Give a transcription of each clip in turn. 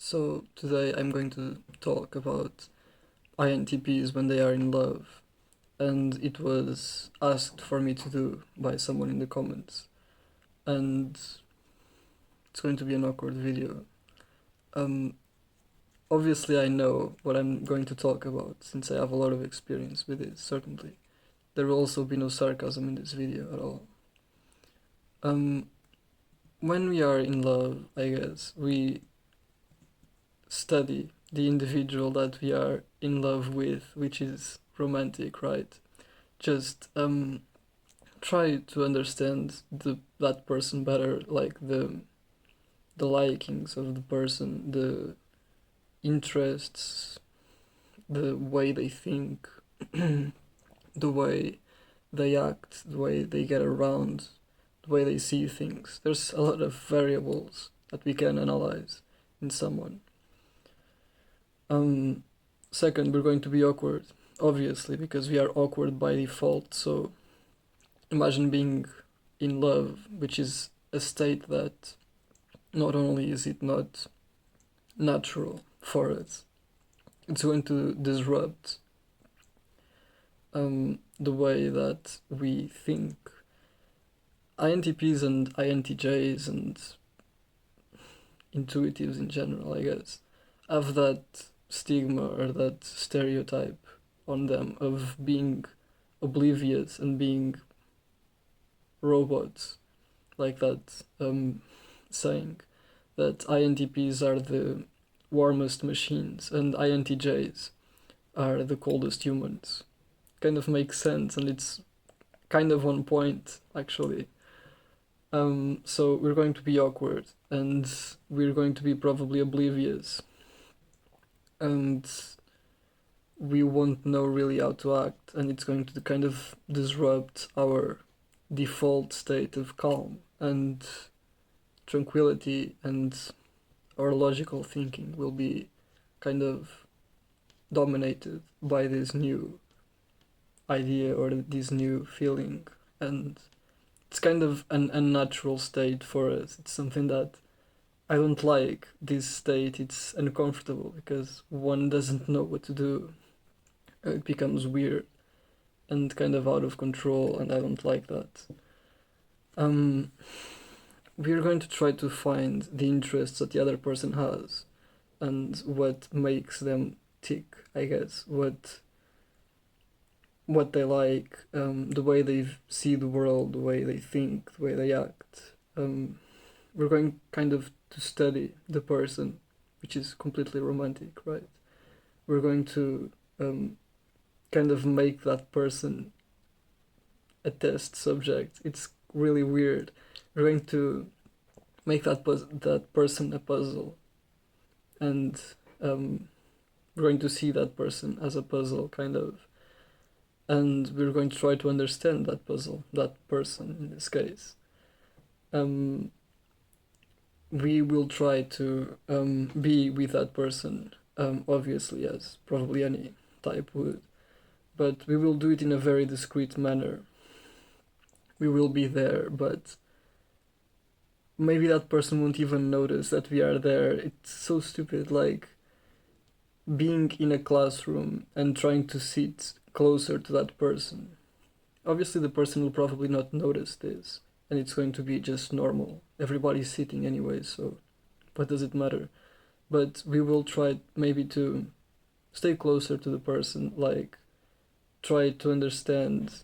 So today I'm going to talk about INTPs when they are in love, and it was asked for me to do by someone in the comments, and it's going to be an awkward video. Um, Obviously I know what I'm going to talk about since I have a lot of experience with it. Certainly, there will also be no sarcasm in this video at all. Um, when we are in love, I guess we study the individual that we are in love with, which is romantic, right? Just try to understand that person better, like the likings of the person, the interests, the way they think, the way they act, the way they get around, the way they see things. There's a lot of variables that we can analyze in someone. Um, Second, we're going to be awkward, obviously, because we are awkward by default. So imagine being in love, which is a state that not only is it not natural for us, it's going to disrupt the way that we think. INTPs and INTJs and intuitives in general, I guess, have that stigma or that stereotype on them of being oblivious and being robots, like that saying that INTPs are the warmest machines and INTJs are the coldest humans. Kind of makes sense, and it's kind of on point actually. So we're going to be awkward and we're going to be probably oblivious, and we won't know really how to act, and it's going to kind of disrupt our default state of calm and tranquility, and our logical thinking will be kind of dominated by this new idea or this new feeling, and it's kind of an unnatural state for us. It's something that I don't like. This state, it's uncomfortable because one doesn't know what to do. It becomes weird and kind of out of control, and I don't like that. um we're going to try to find the interests that the other person has and what makes them tick, I guess, what they like, the way they see the world, the way they think, the way they act. We're going kind of to study the person, which is completely romantic, right? We're going to kind of make that person a test subject. It's really weird. We're going to make that person a puzzle, and um, we're going to see that person as a puzzle, kind of, and we're going to try to understand that puzzle, that person in this case. Um, we will try to be with that person, obviously, as probably any type would, but we will do it in a very discreet manner. We will be there, but maybe that person won't even notice that we are there. It's so stupid, like being in a classroom and trying to sit closer to that person. Obviously, the person will probably not notice this, and it's going to be just normal. Everybody's sitting anyway, so what does it matter? But we will try maybe to stay closer to the person, like try to understand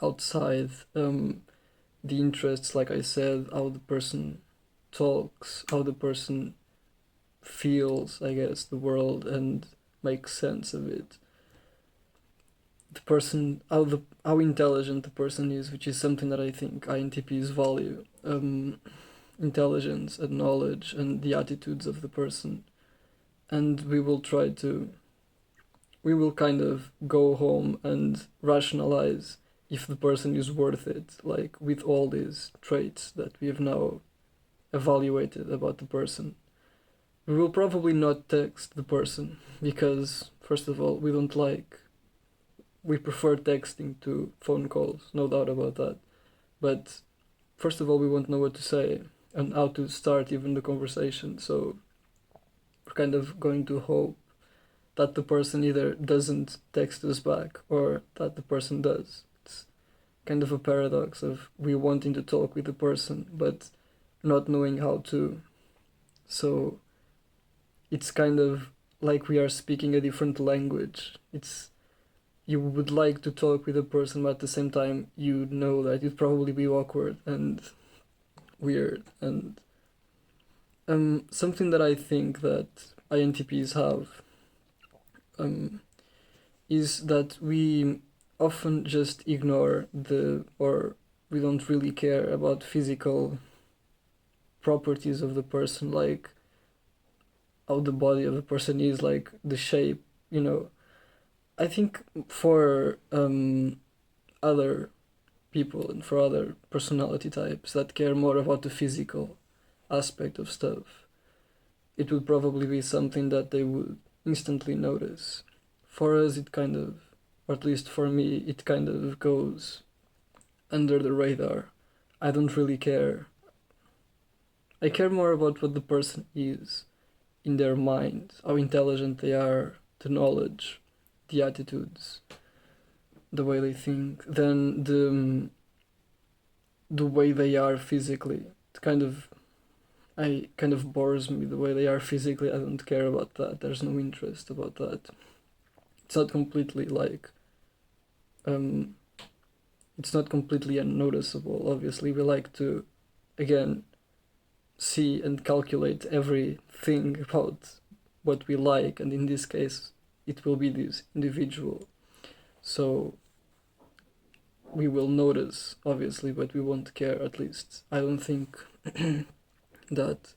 outside the interests, like I said, how the person talks, how the person feels, I guess, the world, and makes sense of it. The person, how intelligent the person is, which is something that I think INTPs value. Intelligence and knowledge and the attitudes of the person, and we will kind of go home and rationalize if the person is worth it, like with all these traits that we have now evaluated about the person. We will probably not text the person because, first of all, we prefer texting to phone calls, no doubt about that. But first of all, we won't know what to say, and how to start even the conversation. So we're kind of going to hope that the person either doesn't text us back or that the person does. It's kind of a paradox of we wanting to talk with the person but not knowing how to. So it's kind of like we are speaking a different language. It's you would like to talk with a person, but at the same time you know that it'd probably be awkward and weird. And something that I think that INTPs have is that we often just ignore or we don't really care about physical properties of the person, like how the body of the person is, like the shape, you know. I think for other people and for other personality types that care more about the physical aspect of stuff, it would probably be something that they would instantly notice. For us, it kind of, or at least for me, it kind of goes under the radar. I don't really care. I care more about what the person is in their mind, how intelligent they are, the knowledge, the attitudes, the way they think, than the way they are physically. I kind of bores me the way they are physically. I don't care about that. There's no interest about that. It's not completely like it's not completely unnoticeable. Obviously, we like to again see and calculate everything about what we like, and in this case, it will be this individual. So we will notice, obviously, but we won't care. At least I don't think that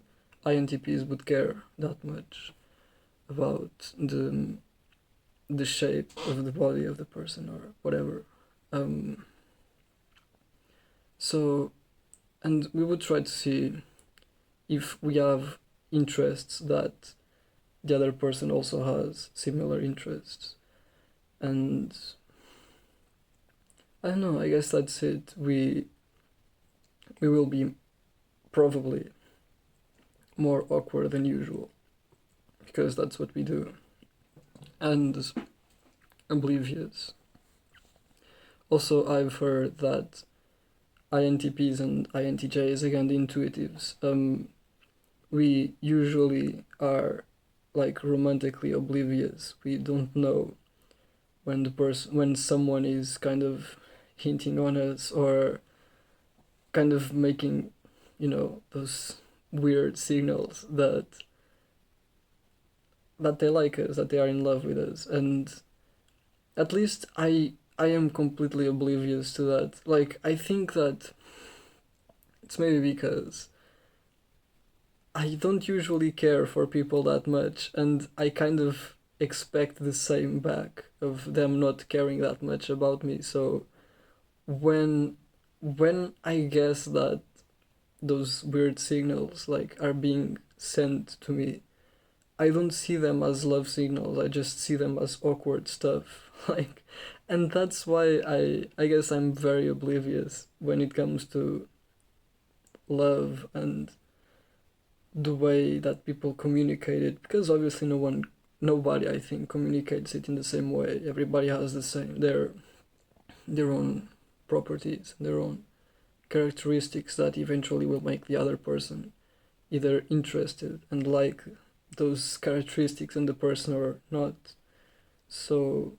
INTPs would care that much about the shape of the body of the person or whatever. So, and we would try to see if we have interests that the other person also has similar interests. And I don't know, I guess that's it. We will be probably more awkward than usual because that's what we do. And oblivious. Also, I've heard that INTPs and INTJs, again the intuitives, we usually are like romantically oblivious. We don't know when someone is kind of hinting on us or kind of making, those weird signals that they like us, that they are in love with us. And at least I am completely oblivious to that. Like, I think that it's maybe because I don't usually care for people that much, and I kind of expect the same back of them not caring that much about me. So when I guess that those weird signals like are being sent to me, I don't see them as love signals. I just see them as awkward stuff. Like, and that's why I guess I'm very oblivious when it comes to love and the way that people communicate it, because obviously nobody I think communicates it in the same way. Everybody has their own properties, their own characteristics that eventually will make the other person either interested and like those characteristics in the person or not. So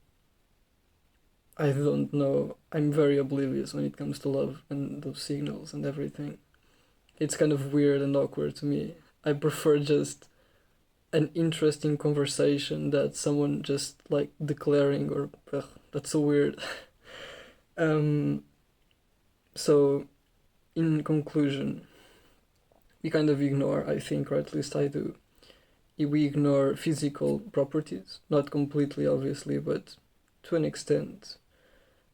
I don't know. I'm very oblivious when it comes to love and those signals and everything. It's kind of weird and awkward to me. I prefer just an interesting conversation that someone just like declaring or ugh, that's so weird. um so in conclusion, we kind of ignore, I think, or at least I do, we ignore physical properties, not completely obviously, but to an extent.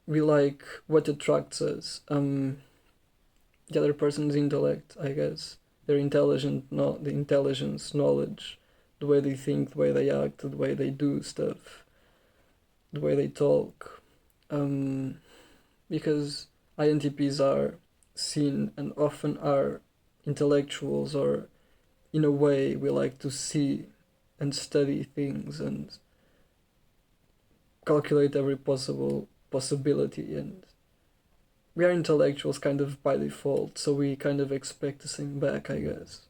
We like what attracts us, the other person's intellect, I guess, their the intelligence, knowledge, the way they think, the way they act, the way they do stuff, the way they talk, because INTPs are seen and often are intellectuals, or in a way we like to see and study things and calculate every possible possibility, and we are intellectuals kind of by default, so we kind of expect the same back, I guess.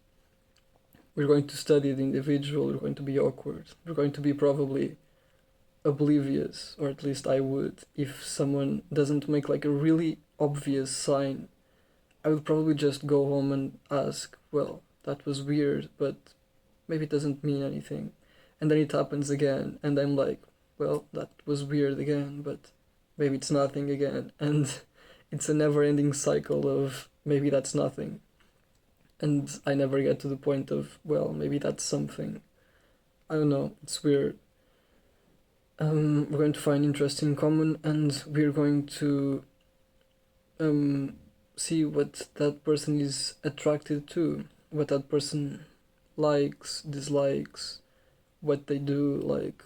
We're going to study the individual, we're going to be awkward, we're going to be probably oblivious, or at least I would. If someone doesn't make like a really obvious sign, I would probably just go home and ask, well, that was weird, but maybe it doesn't mean anything. And then it happens again, and I'm like, well, that was weird again, but maybe it's nothing again. And it's a never ending cycle of maybe that's nothing. And I never get to the point of, well, maybe that's something. I don't know, it's weird. We're going to find interest in common, and we're going to see what that person is attracted to, what that person likes, dislikes, what they do. Like,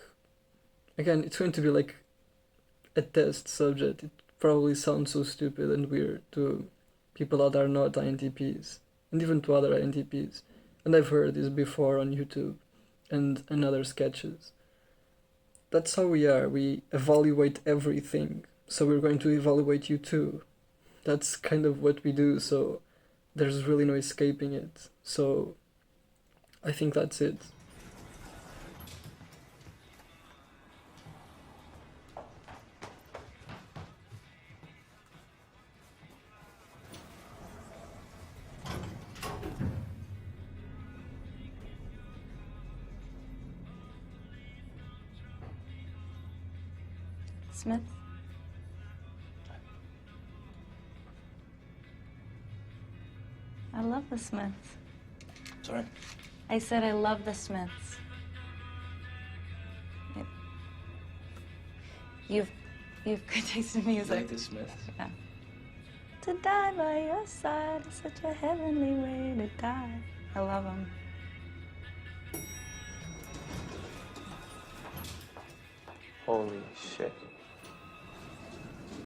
again, it's going to be like a test subject. It probably sounds so stupid and weird to people that are not INTPs, and even to other INTPs. And I've heard this before on YouTube and in other sketches. That's how we are. We evaluate everything. So we're going to evaluate you too. That's kind of what we do, so there's really no escaping it. So I think that's it. Smith? I love the Smiths. Sorry? I said I love the Smiths. You've good taste in music. Like the Smiths? Yeah. To die by your side is such a heavenly way to die. I love them. Holy shit.